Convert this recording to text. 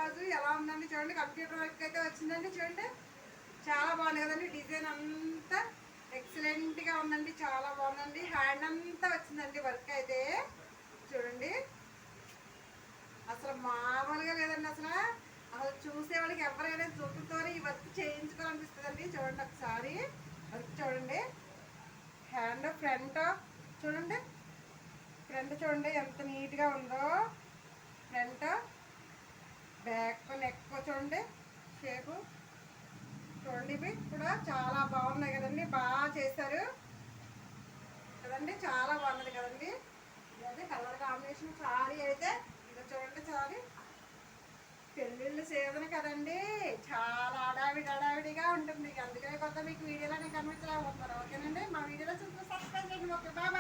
Blouse ఎలా ఉందండి చూడండి. కంప్యూటర్ వర్క్ అయితే వచ్చిందండి చూడండి. చాలా బాగుంది కదండి. డిజైన్ అంతా ఎక్సలెంట్గా ఉందండి. చాలా బాగుందండి. హ్యాండ్ అంతా వచ్చిందండి వర్క్ అయితే చూడండి. అసలు మామూలుగా లేదండి. అసలు అసలు చూసేవాళ్ళకి ఎవరైనా చూపుతో ఈ వర్క్ చేయించుకోవాలనిపిస్తుందండి. చూడండి ఒకసారి వర్క్ చూడండి. హ్యాండ్ ఫ్రంట్ చూడండి. ఫ్రంట్ చూడండి ఎంత నీట్గా ఉందో. ఫ్రంట్ బ్యాక్ నెక్ చూడండి షేపు చూడండి. ఇవి కూడా చాలా బాగున్నాయి కదండి. బాగా చేశారు కదండి. చాలా బాగున్నది కదండి. ఇదే కలర్ కాంబినేషన్ సారీ అయితే ఇదో చూడండి. సారీ పెళ్ళిళ్ళు సీజన్ కదండి. చాలా హడావిడిగా ఉంటుంది. అందుకనే కొత్త మీకు వీడియోలో నేను కనిపించలేకపోతున్నాను. ఓకేనండి. మా వీడియోలో చూసి సబ్స్క్రైబ్ చేయండి. Okay bye.